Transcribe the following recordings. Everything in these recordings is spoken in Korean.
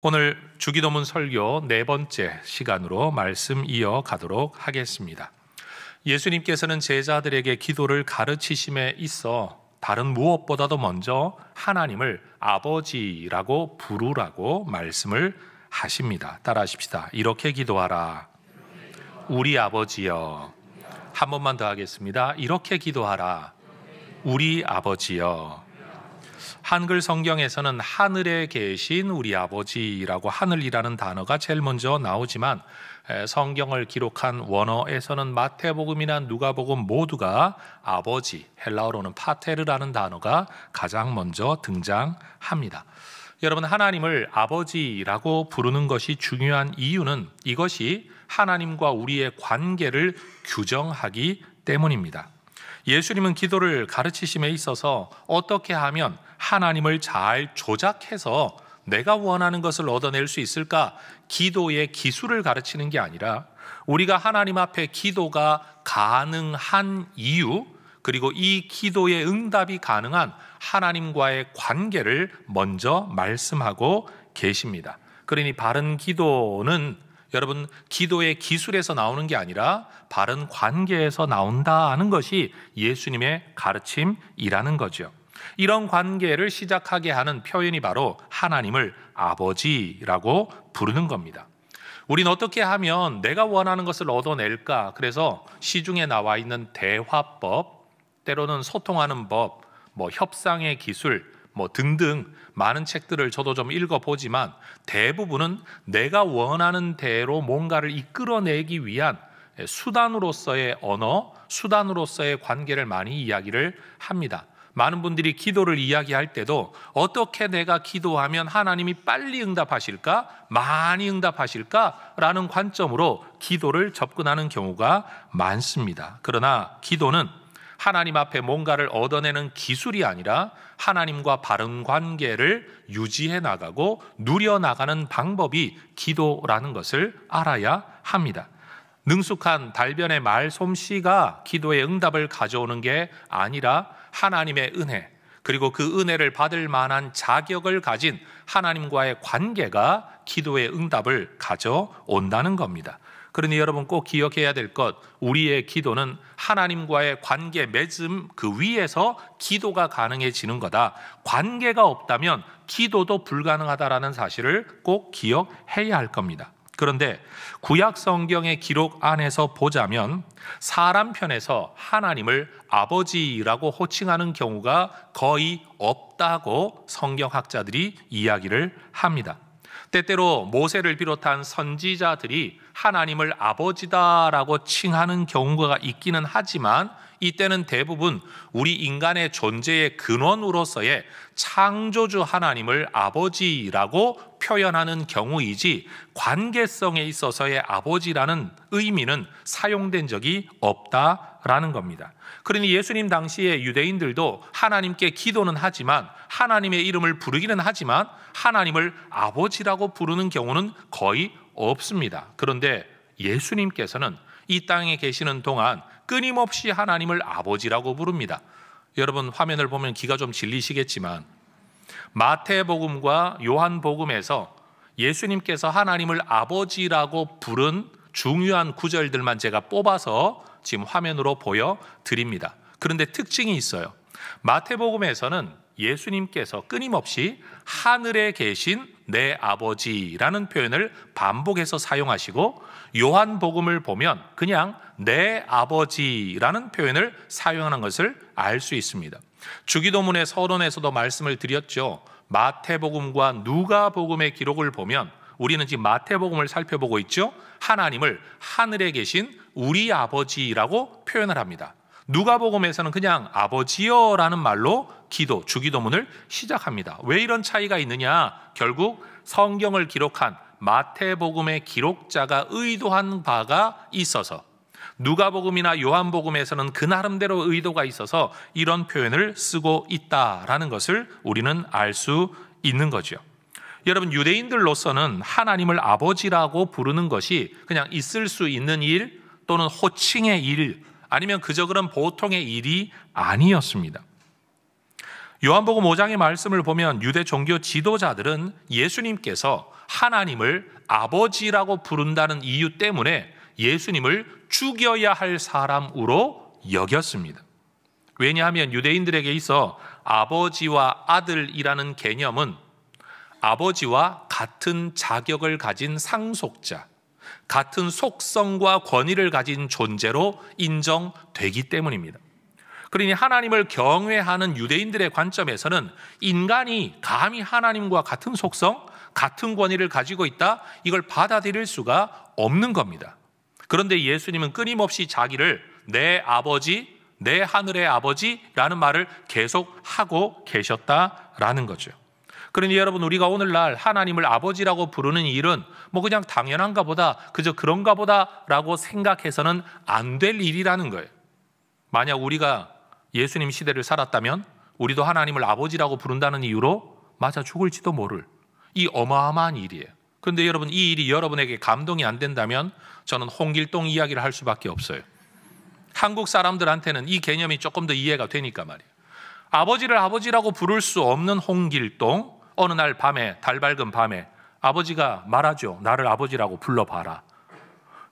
오늘 주기도문 설교 네 번째 시간으로 말씀 이어가도록 하겠습니다. 예수님께서는 제자들에게 기도를 가르치심에 있어 다른 무엇보다도 먼저 하나님을 아버지라고 부르라고 말씀을 하십니다. 따라하십시다. 이렇게 기도하라. 우리 아버지여. 한 번만 더 하겠습니다. 이렇게 기도하라. 우리 아버지여. 한글 성경에서는 하늘에 계신 우리 아버지라고 하늘이라는 단어가 제일 먼저 나오지만 성경을 기록한 원어에서는 마태복음이나 누가복음 모두가 아버지, 헬라어로는 파테르라는 단어가 가장 먼저 등장합니다. 여러분, 하나님을 아버지라고 부르는 것이 중요한 이유는 이것이 하나님과 우리의 관계를 규정하기 때문입니다. 예수님은 기도를 가르치심에 있어서 어떻게 하면 하나님을 잘 조작해서 내가 원하는 것을 얻어낼 수 있을까? 기도의 기술을 가르치는 게 아니라 우리가 하나님 앞에 기도가 가능한 이유, 그리고 이 기도의 응답이 가능한 하나님과의 관계를 먼저 말씀하고 계십니다. 그러니 바른 기도는 여러분, 기도의 기술에서 나오는 게 아니라 바른 관계에서 나온다는 것이 예수님의 가르침이라는 거죠. 이런 관계를 시작하게 하는 표현이 바로 하나님을 아버지라고 부르는 겁니다. 우린 어떻게 하면 내가 원하는 것을 얻어낼까? 그래서 시중에 나와 있는 대화법, 때로는 소통하는 법, 협상의 기술, 등등 많은 책들을 저도 좀 읽어보지만 대부분은 내가 원하는 대로 뭔가를 이끌어내기 위한 수단으로서의 언어, 수단으로서의 관계를 많이 이야기를 합니다. 많은 분들이 기도를 이야기할 때도 어떻게 내가 기도하면 하나님이 빨리 응답하실까? 많이 응답하실까? 라는 관점으로 기도를 접근하는 경우가 많습니다. 그러나 기도는 하나님 앞에 뭔가를 얻어내는 기술이 아니라 하나님과 바른 관계를 유지해 나가고 누려나가는 방법이 기도라는 것을 알아야 합니다. 능숙한 달변의 말솜씨가 기도의 응답을 가져오는 게 아니라 하나님의 은혜, 그리고 그 은혜를 받을 만한 자격을 가진 하나님과의 관계가 기도의 응답을 가져온다는 겁니다. 그러니 여러분 꼭 기억해야 될 것, 우리의 기도는 하나님과의 관계 맺음 그 위에서 기도가 가능해지는 거다. 관계가 없다면 기도도 불가능하다라는 사실을 꼭 기억해야 할 겁니다. 그런데 구약 성경의 기록 안에서 보자면 사람 편에서 하나님을 아버지라고 호칭하는 경우가 거의 없다고 성경학자들이 이야기를 합니다. 때때로 모세를 비롯한 선지자들이 하나님을 아버지다라고 칭하는 경우가 있기는 하지만 이때는 대부분 우리 인간의 존재의 근원으로서의 창조주 하나님을 아버지라고 표현하는 경우이지 관계성에 있어서의 아버지라는 의미는 사용된 적이 없다라는 겁니다. 그러니 예수님 당시에 유대인들도 하나님께 기도는 하지만 하나님의 이름을 부르기는 하지만 하나님을 아버지라고 부르는 경우는 거의 없습니다. 그런데 예수님께서는 이 땅에 계시는 동안 끊임없이 하나님을 아버지라고 부릅니다. 여러분 화면을 보면 기가 좀 질리시겠지만 마태복음과 요한복음에서 예수님께서 하나님을 아버지라고 부른 중요한 구절들만 제가 뽑아서 지금 화면으로 보여드립니다. 그런데 특징이 있어요. 마태복음에서는 예수님께서 끊임없이 하늘에 계신 내 아버지라는 표현을 반복해서 사용하시고 요한복음을 보면 그냥 내 아버지라는 표현을 사용하는 것을 알 수 있습니다. 주기도문의 서론에서도 말씀을 드렸죠. 마태복음과 누가복음의 기록을 보면 우리는 지금 마태복음을 살펴보고 있죠. 하나님을 하늘에 계신 우리 아버지라고 표현을 합니다. 누가복음에서는 그냥 아버지여라는 말로 기도, 주기도문을 시작합니다. 왜 이런 차이가 있느냐? 결국 성경을 기록한 마태복음의 기록자가 의도한 바가 있어서 누가복음이나 요한복음에서는 그 나름대로 의도가 있어서 이런 표현을 쓰고 있다라는 것을 우리는 알 수 있는 거죠. 여러분 유대인들로서는 하나님을 아버지라고 부르는 것이 그냥 있을 수 있는 일 또는 호칭의 일 아니면 그저 그런 보통의 일이 아니었습니다. 요한복음 5장의 말씀을 보면 유대 종교 지도자들은 예수님께서 하나님을 아버지라고 부른다는 이유 때문에 예수님을 죽여야 할 사람으로 여겼습니다. 왜냐하면 유대인들에게 있어 아버지와 아들이라는 개념은 아버지와 같은 자격을 가진 상속자, 같은 속성과 권위를 가진 존재로 인정되기 때문입니다. 그러니 하나님을 경외하는 유대인들의 관점에서는 인간이 감히 하나님과 같은 속성, 같은 권위를 가지고 있다, 이걸 받아들일 수가 없는 겁니다. 그런데 예수님은 끊임없이 자기를 내 아버지, 내 하늘의 아버지라는 말을 계속 하고 계셨다라는 거죠. 그러니 여러분, 우리가 오늘날 하나님을 아버지라고 부르는 일은 뭐 그냥 당연한가 보다, 그저 그런가 보다라고 생각해서는 안 될 일이라는 거예요. 만약 우리가 예수님 시대를 살았다면 우리도 하나님을 아버지라고 부른다는 이유로 맞아 죽을지도 모를 이 어마어마한 일이에요. 그런데 여러분, 이 일이 여러분에게 감동이 안 된다면 저는 홍길동 이야기를 할 수밖에 없어요. 한국 사람들한테는 이 개념이 조금 더 이해가 되니까 말이에요. 아버지를 아버지라고 부를 수 없는 홍길동, 어느 날 밤에, 달 밝은 밤에 아버지가 말하죠. 나를 아버지라고 불러봐라.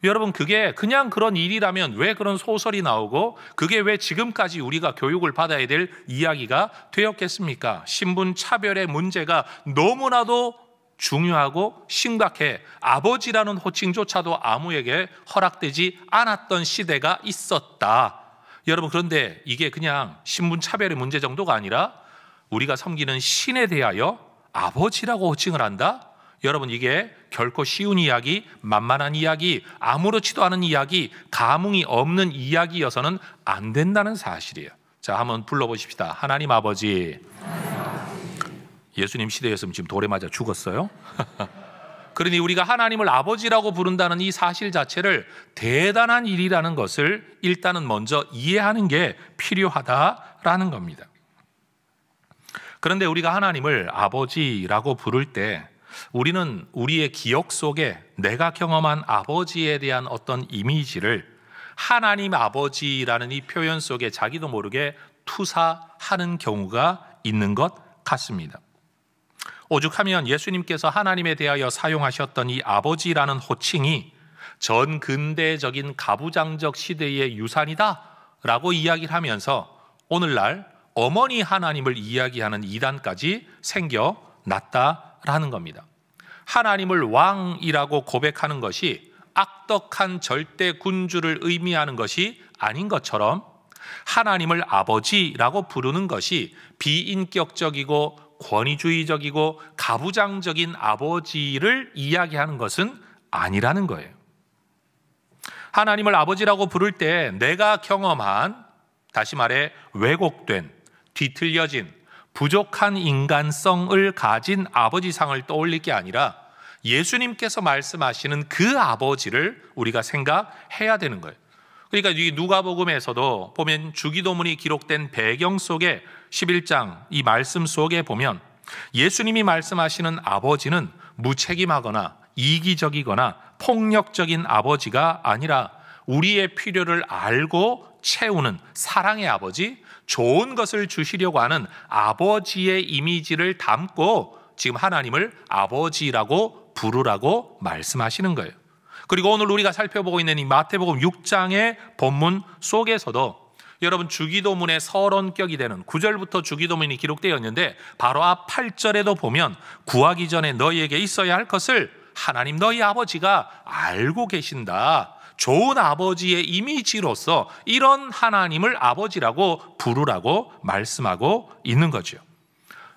여러분, 그게 그냥 그런 일이라면 왜 그런 소설이 나오고 그게 왜 지금까지 우리가 교육을 받아야 될 이야기가 되었겠습니까? 신분 차별의 문제가 너무나도 중요하고 심각해 아버지라는 호칭조차도 아무에게 허락되지 않았던 시대가 있었다. 여러분, 그런데 이게 그냥 신분 차별의 문제 정도가 아니라 우리가 섬기는 신에 대하여 아버지라고 호칭을 한다? 여러분, 이게 결코 쉬운 이야기, 만만한 이야기, 아무렇지도 않은 이야기, 감흥이 없는 이야기여서는 안 된다는 사실이에요. 자, 한번 불러보십시다. 하나님 아버지. 예수님 시대였으면 지금 돌에 맞아 죽었어요. 그러니 우리가 하나님을 아버지라고 부른다는 이 사실 자체를 대단한 일이라는 것을 일단은 먼저 이해하는 게 필요하다라는 겁니다. 그런데 우리가 하나님을 아버지라고 부를 때 우리는 우리의 기억 속에 내가 경험한 아버지에 대한 어떤 이미지를 하나님 아버지라는 이 표현 속에 자기도 모르게 투사하는 경우가 있는 것 같습니다. 오죽하면 예수님께서 하나님에 대하여 사용하셨던 이 아버지라는 호칭이 전 근대적인 가부장적 시대의 유산이다 라고 이야기를 하면서 오늘날 어머니 하나님을 이야기하는 이단까지 생겨났다라는 겁니다. 하나님을 왕이라고 고백하는 것이 악덕한 절대 군주를 의미하는 것이 아닌 것처럼 하나님을 아버지라고 부르는 것이 비인격적이고 권위주의적이고 가부장적인 아버지를 이야기하는 것은 아니라는 거예요. 하나님을 아버지라고 부를 때 내가 경험한, 다시 말해 왜곡된, 뒤틀려진, 부족한 인간성을 가진 아버지상을 떠올릴 게 아니라 예수님께서 말씀하시는 그 아버지를 우리가 생각해야 되는 거예요. 그러니까 이 누가복음에서도 보면 주기도문이 기록된 배경 속에 11장 이 말씀 속에 보면 예수님이 말씀하시는 아버지는 무책임하거나 이기적이거나 폭력적인 아버지가 아니라 우리의 필요를 알고 채우는 사랑의 아버지, 좋은 것을 주시려고 하는 아버지의 이미지를 담고 지금 하나님을 아버지라고 부르라고 말씀하시는 거예요. 그리고 오늘 우리가 살펴보고 있는 이 마태복음 6장의 본문 속에서도 여러분 주기도문의 서론격이 되는 9절부터 주기도문이 기록되어 있는데 바로 앞 8절에도 보면 구하기 전에 너희에게 있어야 할 것을 하나님 너희 아버지가 알고 계신다. 좋은 아버지의 이미지로서 이런 하나님을 아버지라고 부르라고 말씀하고 있는 거죠.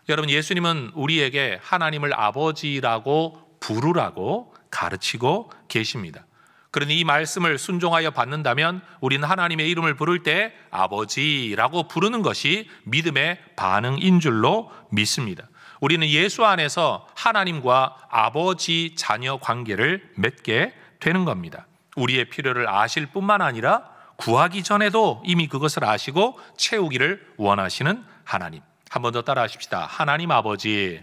여러분, 예수님은 우리에게 하나님을 아버지라고 부르라고 가르치고 계십니다. 그러니 이 말씀을 순종하여 받는다면 우리는 하나님의 이름을 부를 때 아버지라고 부르는 것이 믿음의 반응인 줄로 믿습니다. 우리는 예수 안에서 하나님과 아버지 자녀 관계를 맺게 되는 겁니다. 우리의 필요를 아실 뿐만 아니라 구하기 전에도 이미 그것을 아시고 채우기를 원하시는 하나님. 한 번 더 따라 하십시다. 하나님 아버지.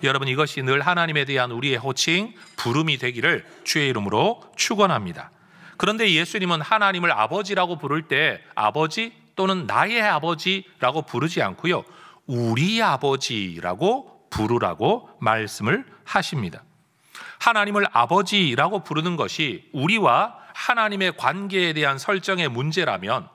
여러분, 이것이 늘 하나님에 대한 우리의 호칭, 부름이 되기를 주의 이름으로 축원합니다. 그런데 예수님은 하나님을 아버지라고 부를 때 아버지 또는 나의 아버지라고 부르지 않고요, 우리 아버지라고 부르라고 말씀을 하십니다. 하나님을 아버지라고 부르는 것이 우리와 하나님의 관계에 대한 설정의 문제라면,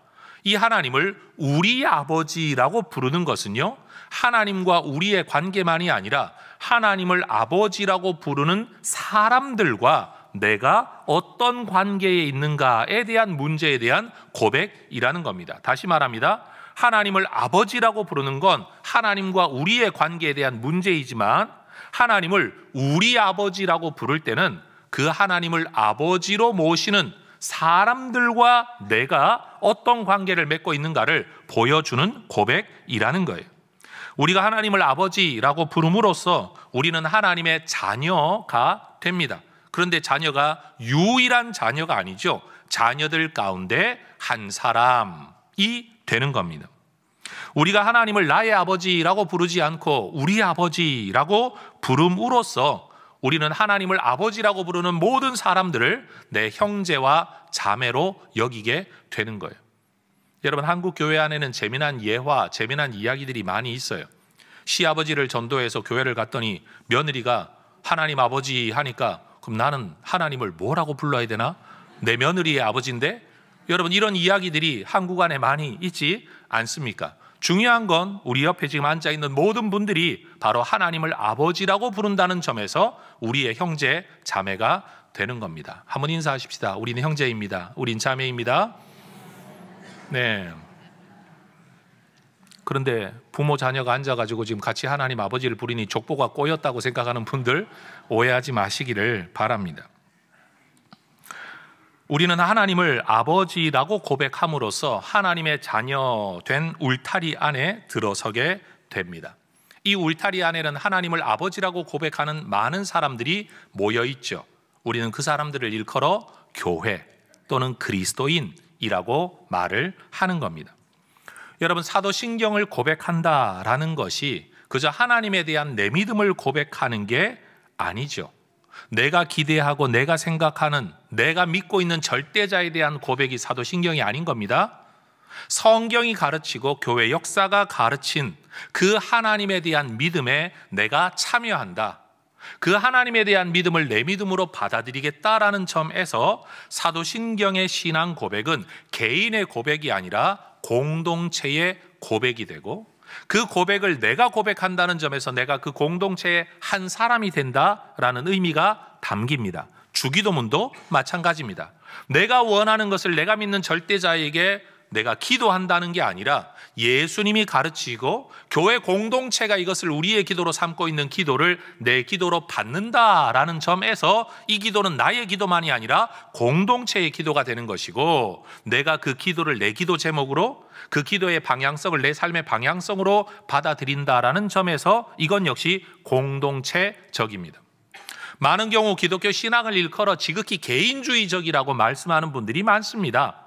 이 하나님을 우리 아버지라고 부르는 것은요, 하나님과 우리의 관계만이 아니라 하나님을 아버지라고 부르는 사람들과 내가 어떤 관계에 있는가에 대한 문제에 대한 고백이라는 겁니다. 다시 말합니다. 하나님을 아버지라고 부르는 건 하나님과 우리의 관계에 대한 문제이지만, 하나님을 우리 아버지라고 부를 때는 그 하나님을 아버지로 모시는 사람들과 내가 어떤 관계를 맺고 있는가를 보여주는 고백이라는 거예요. 우리가 하나님을 아버지라고 부름으로써 우리는 하나님의 자녀가 됩니다. 그런데 자녀가 유일한 자녀가 아니죠. 자녀들 가운데 한 사람이 되는 겁니다. 우리가 하나님을 나의 아버지라고 부르지 않고 우리 아버지라고 부름으로써 우리는 하나님을 아버지라고 부르는 모든 사람들을 내 형제와 자매로 여기게 되는 거예요. 여러분, 한국 교회 안에는 재미난 예화, 재미난 이야기들이 많이 있어요. 시아버지를 전도해서 교회를 갔더니 며느리가 하나님 아버지 하니까, 그럼 나는 하나님을 뭐라고 불러야 되나? 내 며느리의 아버지인데? 여러분, 이런 이야기들이 한국 안에 많이 있지 않습니까? 중요한 건 우리 옆에 지금 앉아있는 모든 분들이 바로 하나님을 아버지라고 부른다는 점에서 우리의 형제, 자매가 되는 겁니다. 한번 인사하십시다. 우리는 형제입니다. 우린 자매입니다. 네. 그런데 부모 자녀가 앉아가지고 지금 같이 하나님 아버지를 부르니 족보가 꼬였다고 생각하는 분들 오해하지 마시기를 바랍니다. 우리는 하나님을 아버지라고 고백함으로써 하나님의 자녀된 울타리 안에 들어서게 됩니다. 이 울타리 안에는 하나님을 아버지라고 고백하는 많은 사람들이 모여 있죠. 우리는 그 사람들을 일컬어 교회 또는 그리스도인이라고 말을 하는 겁니다. 여러분, 사도신경을 고백한다라는 것이 그저 하나님에 대한 내 믿음을 고백하는 게 아니죠. 내가 기대하고 내가 생각하는, 내가 믿고 있는 절대자에 대한 고백이 사도신경이 아닌 겁니다. 성경이 가르치고 교회 역사가 가르친 그 하나님에 대한 믿음에 내가 참여한다, 그 하나님에 대한 믿음을 내 믿음으로 받아들이겠다라는 점에서 사도신경의 신앙 고백은 개인의 고백이 아니라 공동체의 고백이 되고, 그 고백을 내가 고백한다는 점에서 내가 그 공동체의 한 사람이 된다라는 의미가 담깁니다. 주기도문도 마찬가지입니다. 내가 원하는 것을 내가 믿는 절대자에게 내가 기도한다는 게 아니라 예수님이 가르치고 교회 공동체가 이것을 우리의 기도로 삼고 있는 기도를 내 기도로 받는다라는 점에서 이 기도는 나의 기도만이 아니라 공동체의 기도가 되는 것이고, 내가 그 기도를 내 기도 제목으로, 그 기도의 방향성을 내 삶의 방향성으로 받아들인다라는 점에서 이건 역시 공동체적입니다. 많은 경우 기독교 신앙을 일컬어 지극히 개인주의적이라고 말씀하는 분들이 많습니다.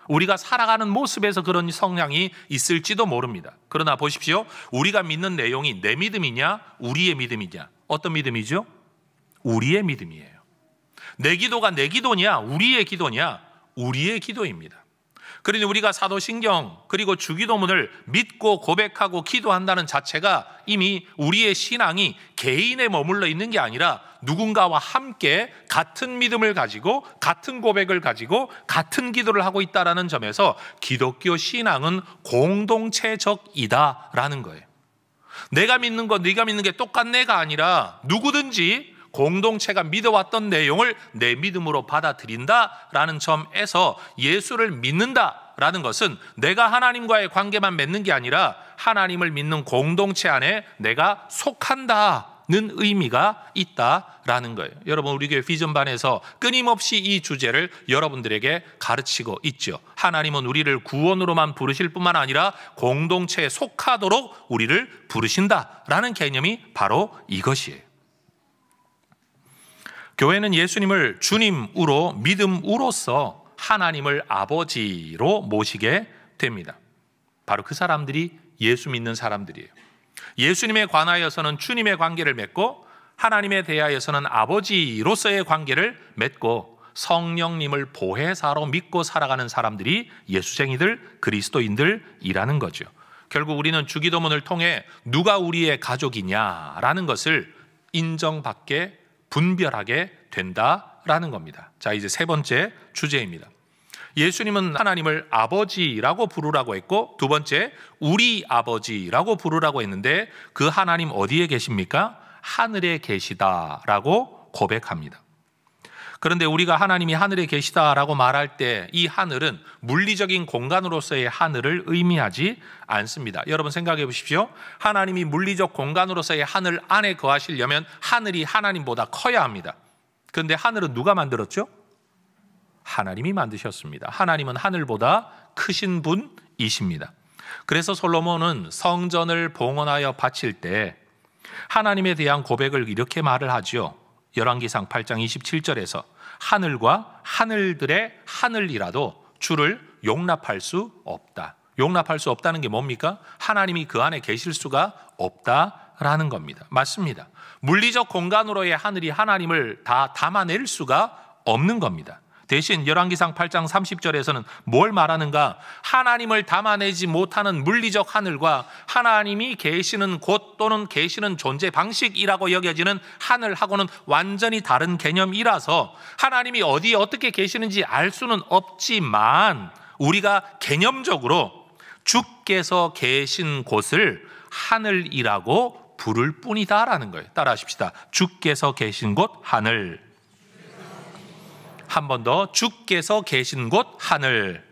우리가 살아가는 모습에서 그런 성향이 있을지도 모릅니다. 그러나 보십시오. 우리가 믿는 내용이 내 믿음이냐 우리의 믿음이냐? 어떤 믿음이죠? 우리의 믿음이에요. 내 기도가 내 기도냐 우리의 기도냐? 우리의 기도입니다. 그러니 우리가 사도신경 그리고 주기도문을 믿고 고백하고 기도한다는 자체가 이미 우리의 신앙이 개인에 머물러 있는 게 아니라 누군가와 함께 같은 믿음을 가지고 같은 고백을 가지고 같은 기도를 하고 있다는 점에서 기독교 신앙은 공동체적이다라는 거예요. 내가 믿는 거 네가 믿는 게 똑같네가 아니라 누구든지 공동체가 믿어왔던 내용을 내 믿음으로 받아들인다라는 점에서 예수를 믿는다라는 것은 내가 하나님과의 관계만 맺는 게 아니라 하나님을 믿는 공동체 안에 내가 속한다는 의미가 있다라는 거예요. 여러분, 우리 교회 비전반에서 끊임없이 이 주제를 여러분들에게 가르치고 있죠. 하나님은 우리를 구원으로만 부르실 뿐만 아니라 공동체에 속하도록 우리를 부르신다라는 개념이 바로 이것이에요. 교회는 예수님을 주님으로 믿음으로써 하나님을 아버지로 모시게 됩니다. 바로 그 사람들이 예수 믿는 사람들이에요. 예수님에 관하여서는 주님의 관계를 맺고 하나님에 대하여서는 아버지로서의 관계를 맺고 성령님을 보혜사로 믿고 살아가는 사람들이 예수쟁이들, 그리스도인들이라는 거죠. 결국 우리는 주기도문을 통해 누가 우리의 가족이냐라는 것을 인정받게 분별하게 된다라는 겁니다. 자, 이제 세 번째 주제입니다. 예수님은 하나님을 아버지라고 부르라고 했고, 두 번째 우리 아버지라고 부르라고 했는데 그 하나님 어디에 계십니까? 하늘에 계시다라고 고백합니다. 그런데 우리가 하나님이 하늘에 계시다라고 말할 때 이 하늘은 물리적인 공간으로서의 하늘을 의미하지 않습니다. 여러분 생각해 보십시오. 하나님이 물리적 공간으로서의 하늘 안에 거하시려면 하늘이 하나님보다 커야 합니다. 그런데 하늘은 누가 만들었죠? 하나님이 만드셨습니다. 하나님은 하늘보다 크신 분이십니다. 그래서 솔로몬은 성전을 봉헌하여 바칠 때 하나님에 대한 고백을 이렇게 말을 하죠. 열왕기상 8장 27절에서 하늘과 하늘들의 하늘이라도 주를 용납할 수 없다. 용납할 수 없다는 게 뭡니까? 하나님이 그 안에 계실 수가 없다라는 겁니다. 맞습니다. 물리적 공간으로의 하늘이 하나님을 다 담아낼 수가 없는 겁니다. 대신 열왕기상 8장 30절에서는 뭘 말하는가? 하나님을 담아내지 못하는 물리적 하늘과 하나님이 계시는 곳 또는 계시는 존재 방식이라고 여겨지는 하늘하고는 완전히 다른 개념이라서 하나님이 어디에 어떻게 계시는지 알 수는 없지만 우리가 개념적으로 주께서 계신 곳을 하늘이라고 부를 뿐이다라는 거예요. 따라하십시다. 주께서 계신 곳 하늘. 한 번 더, 주께서 계신 곳 하늘.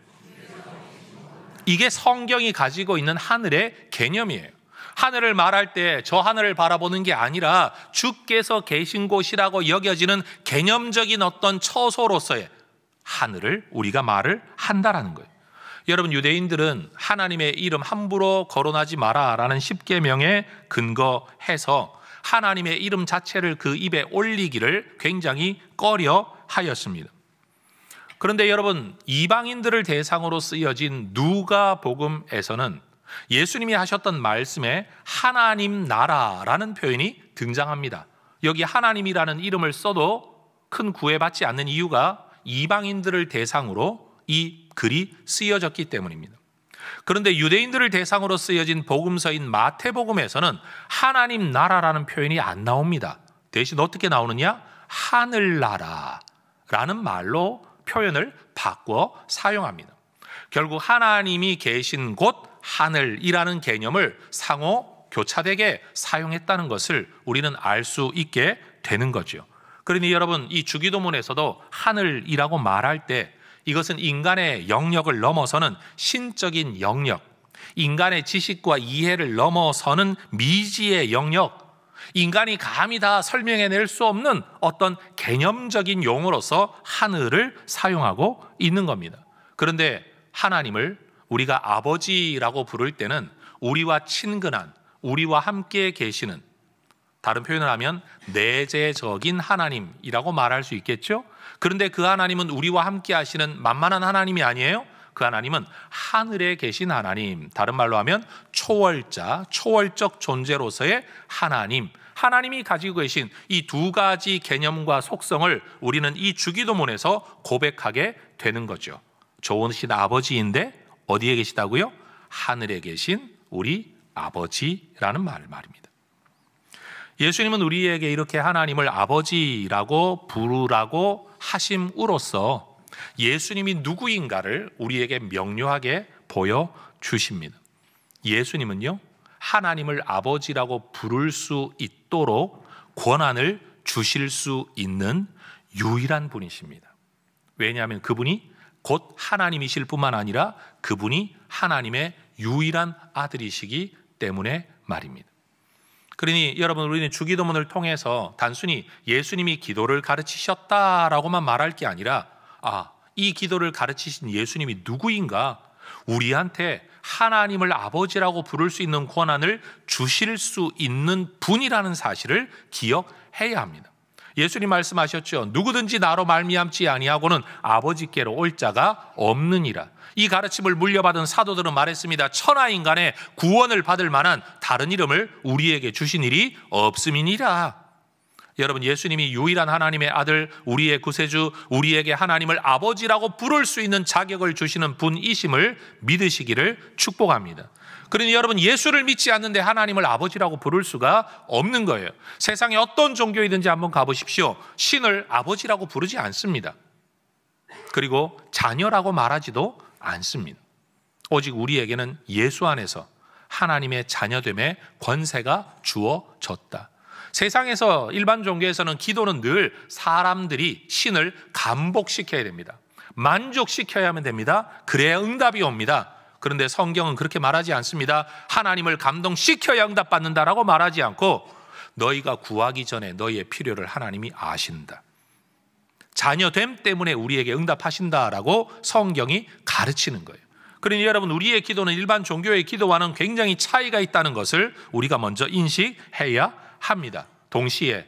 이게 성경이 가지고 있는 하늘의 개념이에요. 하늘을 말할 때 저 하늘을 바라보는 게 아니라 주께서 계신 곳이라고 여겨지는 개념적인 어떤 처소로서의 하늘을 우리가 말을 한다라는 거예요. 여러분, 유대인들은 하나님의 이름 함부로 거론하지 마라라는 십계명에 근거해서 하나님의 이름 자체를 그 입에 올리기를 굉장히 꺼려 하였습니다. 그런데 여러분, 이방인들을 대상으로 쓰여진 누가복음에서는 예수님이 하셨던 말씀에 하나님 나라라는 표현이 등장합니다. 여기 하나님이라는 이름을 써도 큰 구애받지 않는 이유가 이방인들을 대상으로 이 글이 쓰여졌기 때문입니다. 그런데 유대인들을 대상으로 쓰여진 복음서인 마태복음에서는 하나님 나라라는 표현이 안 나옵니다. 대신 어떻게 나오느냐? 하늘나라라는 말로 표현을 바꿔 사용합니다. 결국 하나님이 계신 곳 하늘이라는 개념을 상호 교차되게 사용했다는 것을 우리는 알 수 있게 되는 거죠. 그러니 여러분, 이 주기도문에서도 하늘이라고 말할 때 이것은 인간의 영역을 넘어서는 신적인 영역, 인간의 지식과 이해를 넘어서는 미지의 영역, 인간이 감히 다 설명해낼 수 없는 어떤 개념적인 용어로서 하늘을 사용하고 있는 겁니다. 그런데 하나님을 우리가 아버지라고 부를 때는 우리와 친근한, 우리와 함께 계시는, 다른 표현을 하면 내재적인 하나님이라고 말할 수 있겠죠? 그런데 그 하나님은 우리와 함께 하시는 만만한 하나님이 아니에요. 그 하나님은 하늘에 계신 하나님, 다른 말로 하면 초월자, 초월적 존재로서의 하나님, 하나님이 가지고 계신 이 두 가지 개념과 속성을 우리는 이 주기도문에서 고백하게 되는 거죠. 좋으신 아버지인데 어디에 계시다고요? 하늘에 계신 우리 아버지라는 말입니다. 예수님은 우리에게 이렇게 하나님을 아버지라고 부르라고 하심으로써 예수님이 누구인가를 우리에게 명료하게 보여주십니다. 예수님은요, 하나님을 아버지라고 부를 수 있도록 권한을 주실 수 있는 유일한 분이십니다. 왜냐하면 그분이 곧 하나님이실 뿐만 아니라 그분이 하나님의 유일한 아들이시기 때문에 말입니다. 그러니 여러분, 우리는 주기도문을 통해서 단순히 예수님이 기도를 가르치셨다라고만 말할 게 아니라 이 기도를 가르치신 예수님이 누구인가, 우리한테 하나님을 아버지라고 부를 수 있는 권한을 주실 수 있는 분이라는 사실을 기억해야 합니다. 예수님 말씀하셨죠. 누구든지 나로 말미암지 아니하고는 아버지께로 올 자가 없느니라. 이 가르침을 물려받은 사도들은 말했습니다. 천하인간의 구원을 받을 만한 다른 이름을 우리에게 주신 일이 없음이니라. 여러분, 예수님이 유일한 하나님의 아들, 우리의 구세주, 우리에게 하나님을 아버지라고 부를 수 있는 자격을 주시는 분이심을 믿으시기를 축복합니다. 그러니 여러분, 예수를 믿지 않는데 하나님을 아버지라고 부를 수가 없는 거예요. 세상에 어떤 종교이든지 한번 가보십시오. 신을 아버지라고 부르지 않습니다. 그리고 자녀라고 말하지도 않습니다. 오직 우리에게는 예수 안에서 하나님의 자녀됨의 권세가 주어졌다. 세상에서 일반 종교에서는 기도는 늘 사람들이 신을 감복시켜야 됩니다. 만족시켜야만 됩니다. 그래야 응답이 옵니다. 그런데 성경은 그렇게 말하지 않습니다. 하나님을 감동시켜야 응답받는다라고 말하지 않고 너희가 구하기 전에 너희의 필요를 하나님이 아신다. 자녀됨 때문에 우리에게 응답하신다라고 성경이 가르치는 거예요. 그러니 여러분, 우리의 기도는 일반 종교의 기도와는 굉장히 차이가 있다는 것을 우리가 먼저 인식해야 합니다. 동시에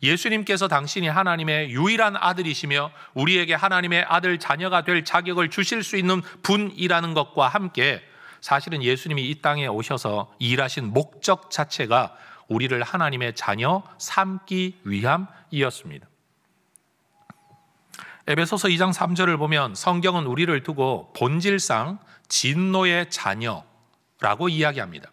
예수님께서 당신이 하나님의 유일한 아들이시며 우리에게 하나님의 아들 자녀가 될 자격을 주실 수 있는 분이라는 것과 함께 사실은 예수님이 이 땅에 오셔서 일하신 목적 자체가 우리를 하나님의 자녀 삼기 위함이었습니다. 에베소서 2장 3절을 보면 성경은 우리를 두고 본질상 진노의 자녀라고 이야기합니다.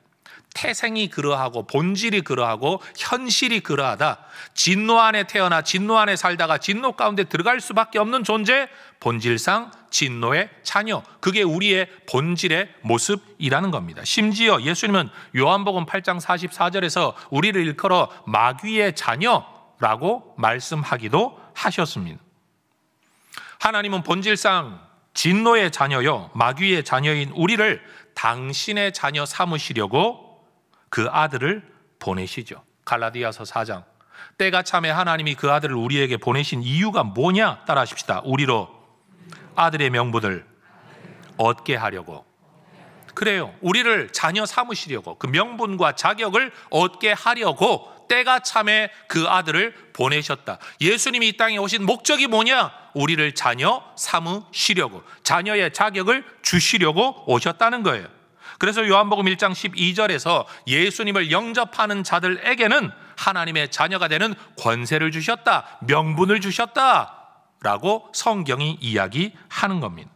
태생이 그러하고 본질이 그러하고 현실이 그러하다. 진노 안에 태어나 진노 안에 살다가 진노 가운데 들어갈 수밖에 없는 존재, 본질상 진노의 자녀. 그게 우리의 본질의 모습이라는 겁니다. 심지어 예수님은 요한복음 8장 44절에서 우리를 일컬어 마귀의 자녀라고 말씀하기도 하셨습니다. 하나님은 본질상 진노의 자녀요, 마귀의 자녀인 우리를 당신의 자녀 삼으시려고 그 아들을 보내시죠. 갈라디아서 4장. 때가 참에 하나님이 그 아들을 우리에게 보내신 이유가 뭐냐? 따라하십시다. 우리로 아들의 명분을 얻게 하려고. 그래요. 우리를 자녀 삼으시려고, 그 명분과 자격을 얻게 하려고 때가 참에 그 아들을 보내셨다. 예수님이 이 땅에 오신 목적이 뭐냐? 우리를 자녀 삼으시려고, 자녀의 자격을 주시려고 오셨다는 거예요. 그래서 요한복음 1장 12절에서 예수님을 영접하는 자들에게는 하나님의 자녀가 되는 권세를 주셨다, 명분을 주셨다라고 성경이 이야기하는 겁니다.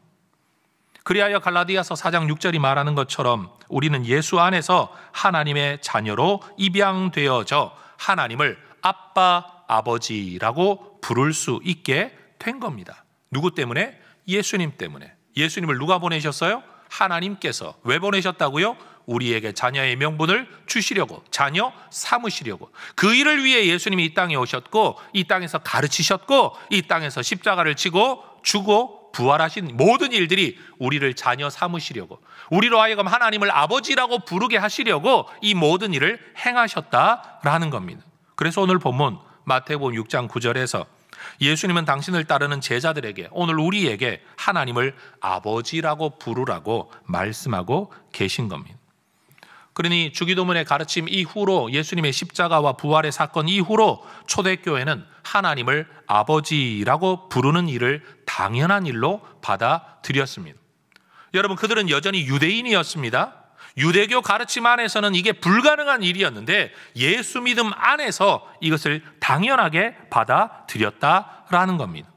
그리하여 갈라디아서 4장 6절이 말하는 것처럼 우리는 예수 안에서 하나님의 자녀로 입양되어져 하나님을 아빠, 아버지라고 부를 수 있게 된 겁니다. 누구 때문에? 예수님 때문에. 예수님을 누가 보내셨어요? 하나님께서. 왜 보내셨다고요? 우리에게 자녀의 명분을 주시려고, 자녀 삼으시려고. 그 일을 위해 예수님이 이 땅에 오셨고, 이 땅에서 가르치셨고, 이 땅에서 십자가를 지고 주고 부활하신 모든 일들이 우리를 자녀 삼으시려고, 우리로 하여금 하나님을 아버지라고 부르게 하시려고 이 모든 일을 행하셨다라는 겁니다. 그래서 오늘 본문 마태복음 6장 9절에서 예수님은 당신을 따르는 제자들에게, 오늘 우리에게 하나님을 아버지라고 부르라고 말씀하고 계신 겁니다. 그러니 주기도문의 가르침 이후로, 예수님의 십자가와 부활의 사건 이후로 초대교회는 하나님을 아버지라고 부르는 일을 당연한 일로 받아들였습니다. 여러분, 그들은 여전히 유대인이었습니다. 유대교 가르침 안에서는 이게 불가능한 일이었는데 예수 믿음 안에서 이것을 당연하게 받아들였다라는 겁니다.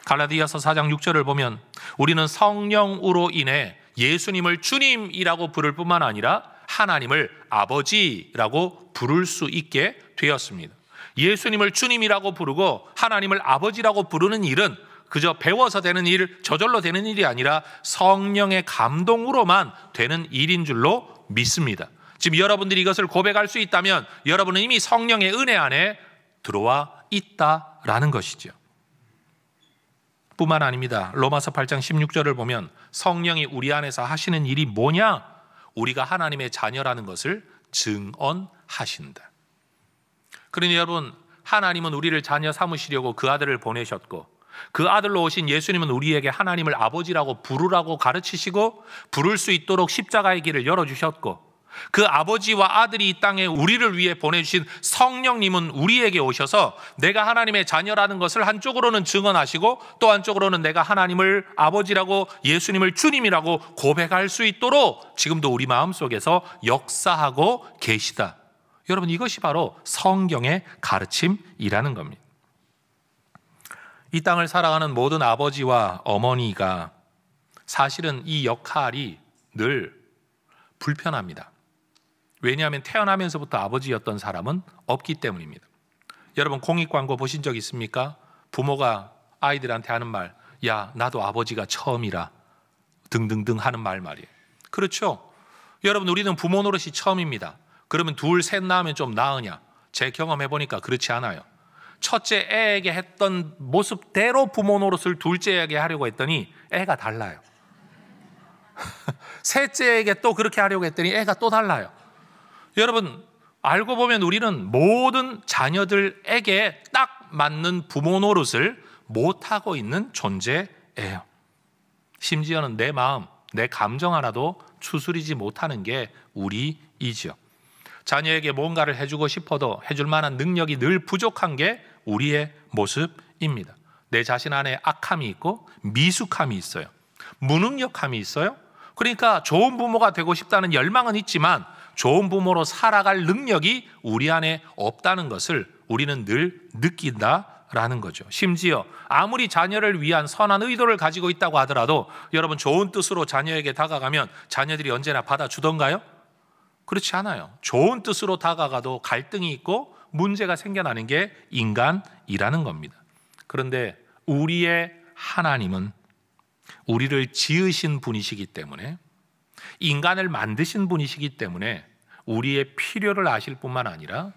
갈라디아서 4장 6절을 보면 우리는 성령으로 인해 예수님을 주님이라고 부를 뿐만 아니라 하나님을 아버지라고 부를 수 있게 되었습니다. 예수님을 주님이라고 부르고 하나님을 아버지라고 부르는 일은 그저 배워서 되는 일, 저절로 되는 일이 아니라 성령의 감동으로만 되는 일인 줄로 믿습니다. 지금 여러분들이 이것을 고백할 수 있다면 여러분은 이미 성령의 은혜 안에 들어와 있다라는 것이죠. 뿐만 아닙니다. 로마서 8장 16절을 보면 성령이 우리 안에서 하시는 일이 뭐냐? 우리가 하나님의 자녀라는 것을 증언하신다. 그러니 여러분, 하나님은 우리를 자녀 삼으시려고 그 아들을 보내셨고, 그 아들로 오신 예수님은 우리에게 하나님을 아버지라고 부르라고 가르치시고 부를 수 있도록 십자가의 길을 열어주셨고, 그 아버지와 아들이 이 땅에 우리를 위해 보내주신 성령님은 우리에게 오셔서 내가 하나님의 자녀라는 것을 한쪽으로는 증언하시고 또 한쪽으로는 내가 하나님을 아버지라고, 예수님을 주님이라고 고백할 수 있도록 지금도 우리 마음속에서 역사하고 계시다. 여러분, 이것이 바로 성경의 가르침이라는 겁니다. 이 땅을 살아가는 모든 아버지와 어머니가 사실은 이 역할이 늘 불편합니다. 왜냐하면 태어나면서부터 아버지였던 사람은 없기 때문입니다. 여러분 공익광고 보신 적 있습니까? 부모가 아이들한테 하는 말, 야 나도 아버지가 처음이라 등등등 하는 말이에요. 그렇죠? 여러분 우리는 부모 노릇이 처음입니다. 그러면 둘, 셋 낳으면 좀 나으냐? 제 경험해보니까 그렇지 않아요. 첫째 애에게 했던 모습대로 부모 노릇을 둘째에게 하려고 했더니 애가 달라요. 셋째에게 또 그렇게 하려고 했더니 애가 또 달라요. 여러분 알고 보면 우리는 모든 자녀들에게 딱 맞는 부모 노릇을 못하고 있는 존재예요. 심지어는 내 마음, 내 감정 하나도 추스리지 못하는 게 우리이죠. 자녀에게 뭔가를 해주고 싶어도 해줄 만한 능력이 늘 부족한 게 우리의 모습입니다. 내 자신 안에 악함이 있고 미숙함이 있어요. 무능력함이 있어요. 그러니까 좋은 부모가 되고 싶다는 열망은 있지만 좋은 부모로 살아갈 능력이 우리 안에 없다는 것을 우리는 늘 느낀다라는 거죠. 심지어 아무리 자녀를 위한 선한 의도를 가지고 있다고 하더라도 여러분 좋은 뜻으로 자녀에게 다가가면 자녀들이 언제나 받아주던가요? 그렇지 않아요. 좋은 뜻으로 다가가도 갈등이 있고 문제가 생겨나는 게 인간이라는 겁니다. 그런데 우리의 하나님은 우리를 지으신 분이시기 때문에, 인간을 만드신 분이시기 때문에 우리의 필요를 아실 뿐만 아니라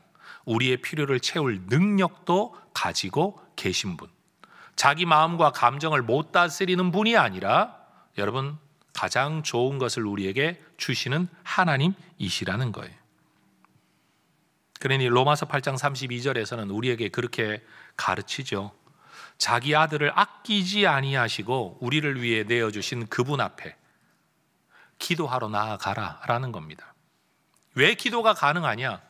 우리의 필요를 채울 능력도 가지고 계신 분, 자기 마음과 감정을 못 다스리는 분이 아니라 여러분 가장 좋은 것을 우리에게 주시는 하나님이시라는 거예요. 그러니 로마서 8장 32절에서는 우리에게 그렇게 가르치죠. 자기 아들을 아끼지 아니하시고 우리를 위해 내어주신 그분 앞에 기도하러 나아가라 라는 겁니다. 왜 기도가 가능하냐?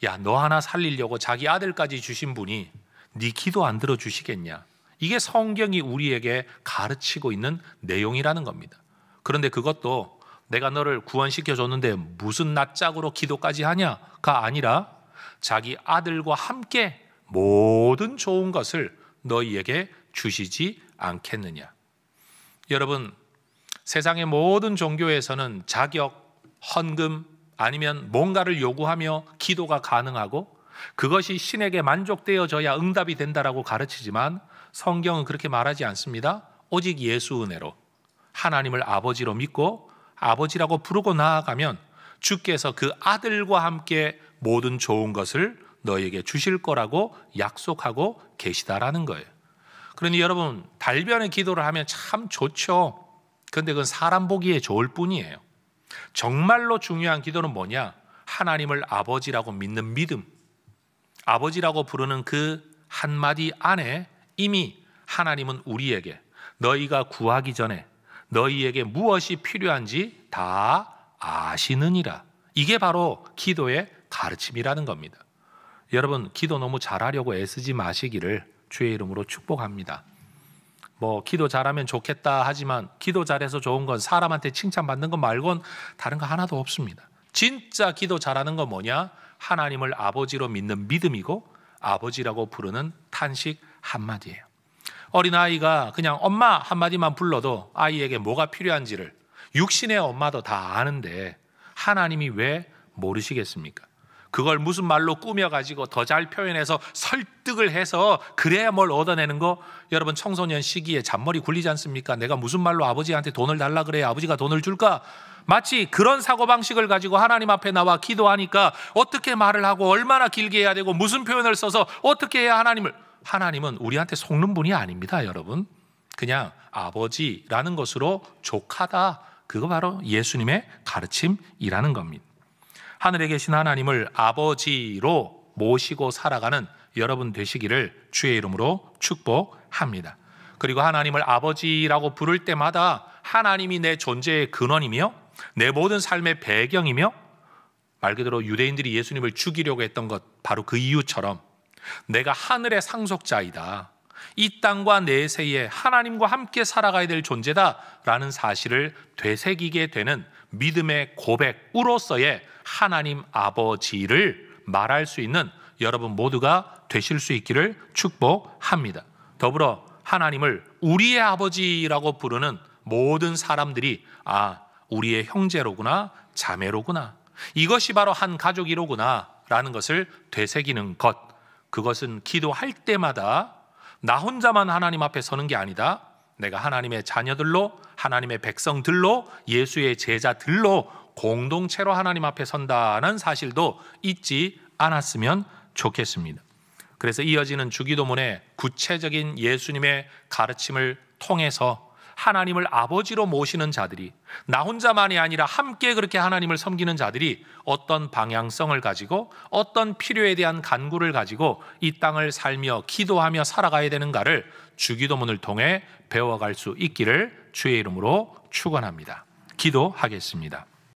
야, 너 하나 살리려고 자기 아들까지 주신 분이 네 기도 안 들어주시겠냐? 이게 성경이 우리에게 가르치고 있는 내용이라는 겁니다. 그런데 그것도 내가 너를 구원시켜줬는데 무슨 낯짝으로 기도까지 하냐가 아니라 자기 아들과 함께 모든 좋은 것을 너희에게 주시지 않겠느냐. 여러분 세상의 모든 종교에서는 자격, 헌금 아니면 뭔가를 요구하며 기도가 가능하고 그것이 신에게 만족되어져야 응답이 된다라고 가르치지만 성경은 그렇게 말하지 않습니다. 오직 예수 은혜로 하나님을 아버지로 믿고 아버지라고 부르고 나아가면 주께서 그 아들과 함께 모든 좋은 것을 너에게 주실 거라고 약속하고 계시다라는 거예요. 그러니 여러분 달변의 기도를 하면 참 좋죠. 그런데 그건 사람 보기에 좋을 뿐이에요. 정말로 중요한 기도는 뭐냐? 하나님을 아버지라고 믿는 믿음, 아버지라고 부르는 그 한마디 안에 이미 하나님은 우리에게 너희가 구하기 전에 너희에게 무엇이 필요한지 다 아시느니라. 이게 바로 기도의 가르침이라는 겁니다. 여러분 기도 너무 잘하려고 애쓰지 마시기를 주의 이름으로 축복합니다. 기도 잘하면 좋겠다 하지만 기도 잘해서 좋은 건 사람한테 칭찬받는 것 말곤 다른 거 하나도 없습니다. 진짜 기도 잘하는 건 뭐냐? 하나님을 아버지로 믿는 믿음이고 아버지라고 부르는 탄식 한마디예요. 어린아이가 그냥 엄마 한마디만 불러도 아이에게 뭐가 필요한지를 육신의 엄마도 다 아는데 하나님이 왜 모르시겠습니까? 그걸 무슨 말로 꾸며가지고 더 잘 표현해서 설득을 해서 그래야 뭘 얻어내는 거. 여러분 청소년 시기에 잔머리 굴리지 않습니까? 내가 무슨 말로 아버지한테 돈을 달라 그래야 아버지가 돈을 줄까? 마치 그런 사고방식을 가지고 하나님 앞에 나와 기도하니까 어떻게 말을 하고 얼마나 길게 해야 되고 무슨 표현을 써서 어떻게 해야 하나님은 우리한테 속는 분이 아닙니다. 여러분 그냥 아버지라는 것으로 족하다. 그거 바로 예수님의 가르침이라는 겁니다. 하늘에 계신 하나님을 아버지로 모시고 살아가는 여러분 되시기를 주의 이름으로 축복합니다. 그리고 하나님을 아버지라고 부를 때마다 하나님이 내 존재의 근원이며 내 모든 삶의 배경이며 말 그대로 유대인들이 예수님을 죽이려고 했던 것 바로 그 이유처럼 내가 하늘의 상속자이다. 이 땅과 내세에 하나님과 함께 살아가야 될 존재다라는 사실을 되새기게 되는 믿음의 고백으로서의 하나님 아버지를 말할 수 있는 여러분 모두가 되실 수 있기를 축복합니다. 더불어 하나님을 우리의 아버지라고 부르는 모든 사람들이 우리의 형제로구나, 자매로구나, 이것이 바로 한 가족이로구나 라는 것을 되새기는 것, 그것은 기도할 때마다 나 혼자만 하나님 앞에 서는 게 아니다, 내가 하나님의 자녀들로, 하나님의 백성들로, 예수의 제자들로 공동체로 하나님 앞에 선다는 사실도 잊지 않았으면 좋겠습니다. 그래서 이어지는 주기도문의 구체적인 예수님의 가르침을 통해서 하나님을 아버지로 모시는 자들이, 나 혼자만이 아니라 함께 그렇게 하나님을 섬기는 자들이 어떤 방향성을 가지고 어떤 필요에 대한 간구를 가지고 이 땅을 살며 기도하며 살아가야 되는가를 주기도문을 통해 배워갈 수 있기를 주의 이름으로 축원합니다. 기도하겠습니다.